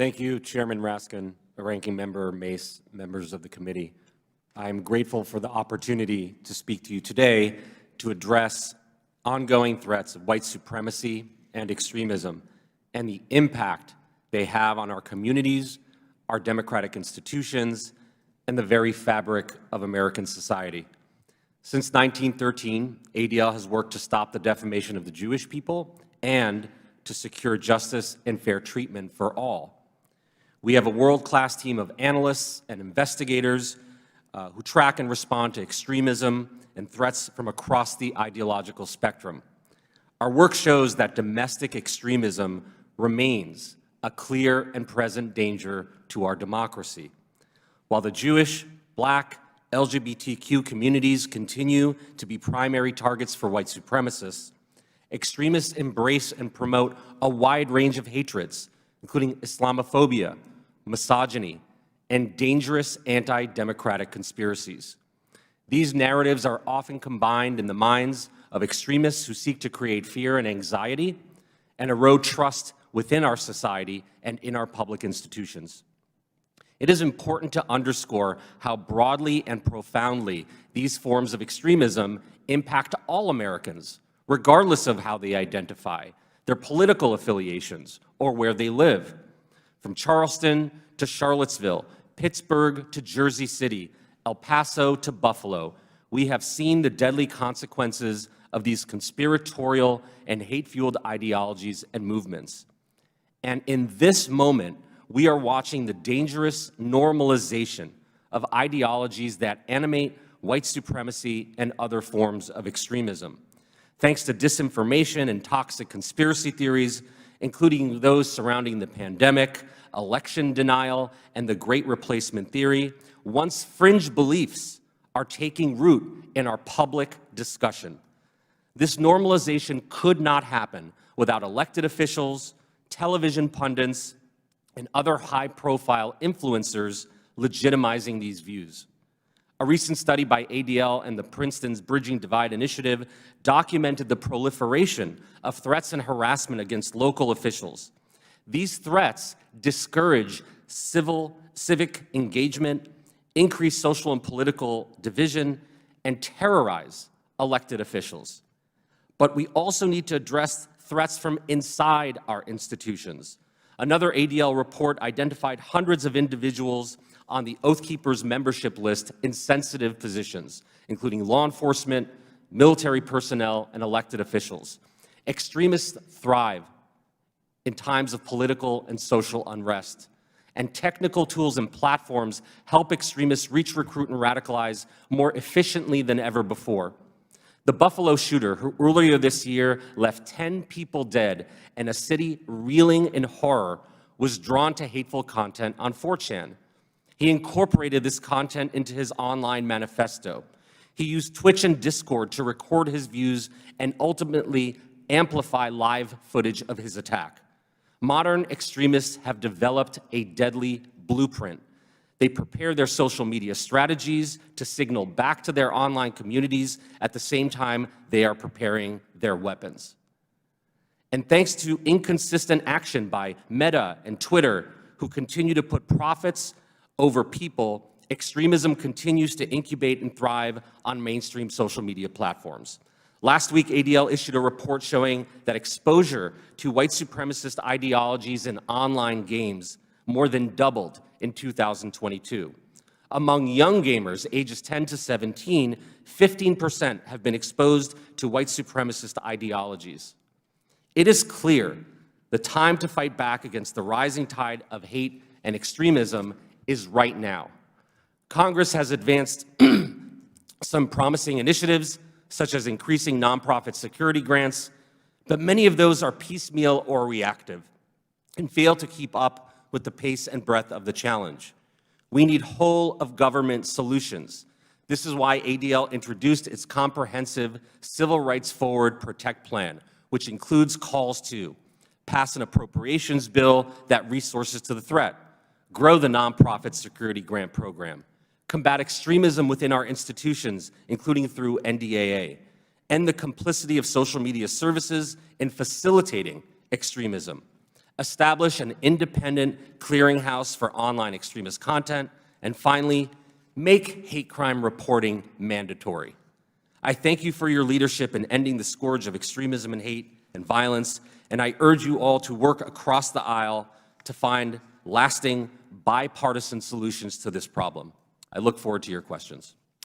Thank you, Chairman Raskin, Ranking Member Mace, members of the committee. I'm grateful for the opportunity to speak to you today to address ongoing threats of white supremacy and extremism and the impact they have on our communities, our democratic institutions, and the very fabric of American society. Since 1913, ADL has worked to stop the defamation of the Jewish people and to secure justice and fair treatment for all. We have a world-class team of analysts and investigators who track and respond to extremism and threats from across the ideological spectrum. Our work shows that domestic extremism remains a clear and present danger to our democracy. While the Jewish, Black, LGBTQ communities continue to be primary targets for white supremacists, extremists embrace and promote a wide range of hatreds, including Islamophobia, misogyny, and dangerous anti-democratic conspiracies. These narratives are often combined in the minds of extremists who seek to create fear and anxiety and erode trust within our society and in our public institutions. It is important to underscore how broadly and profoundly these forms of extremism impact all Americans, regardless of how they identify, their political affiliations, or where they live. From Charleston to Charlottesville, Pittsburgh to Jersey City, El Paso to Buffalo, we have seen the deadly consequences of these conspiratorial and hate-fueled ideologies and movements. And in this moment, we are watching the dangerous normalization of ideologies that animate white supremacy and other forms of extremism. Thanks to disinformation and toxic conspiracy theories, including those surrounding the pandemic, election denial, and the Great Replacement theory, once fringe beliefs are taking root in our public discussion. This normalization could not happen without elected officials, television pundits, and other high-profile influencers legitimizing these views. A recent study by ADL and the Princeton's Bridging Divide Initiative documented the proliferation of threats and harassment against local officials. These threats discourage civic engagement, increase social and political division, and terrorize elected officials. But we also need to address threats from inside our institutions. Another ADL report identified hundreds of individuals on the Oath Keepers membership list in sensitive positions, including law enforcement, military personnel, and elected officials. Extremists thrive in times of political and social unrest, and technical tools and platforms help extremists reach, recruit, and radicalize more efficiently than ever before. The Buffalo shooter, who earlier this year left 10 people dead and a city reeling in horror, was drawn to hateful content on 4chan. He incorporated this content into his online manifesto. He used Twitch and Discord to record his views and ultimately amplify live footage of his attack. Modern extremists have developed a deadly blueprint. They prepare their social media strategies to signal back to their online communities at the same time they are preparing their weapons. And thanks to inconsistent action by Meta and Twitter, who continue to put profits over people, extremism continues to incubate and thrive on mainstream social media platforms. Last week, ADL issued a report showing that exposure to white supremacist ideologies in online games more than doubled in 2022. Among young gamers ages 10 to 17, 15% have been exposed to white supremacist ideologies. It is clear the time to fight back against the rising tide of hate and extremism is right now. Congress has advanced some promising initiatives, such as increasing nonprofit security grants, but many of those are piecemeal or reactive and fail to keep up with the pace and breadth of the challenge. We need whole-of-government solutions. This is why ADL introduced its comprehensive Civil Rights Forward Protect Plan, which includes calls to pass an appropriations bill that resources to the threat, grow the nonprofit security grant program, combat extremism within our institutions, including through NDAA, end the complicity of social media services in facilitating extremism, establish an independent clearinghouse for online extremist content, and finally, make hate crime reporting mandatory. I thank you for your leadership in ending the scourge of extremism and hate and violence, and I urge you all to work across the aisle to find lasting bipartisan solutions to this problem. I look forward to your questions.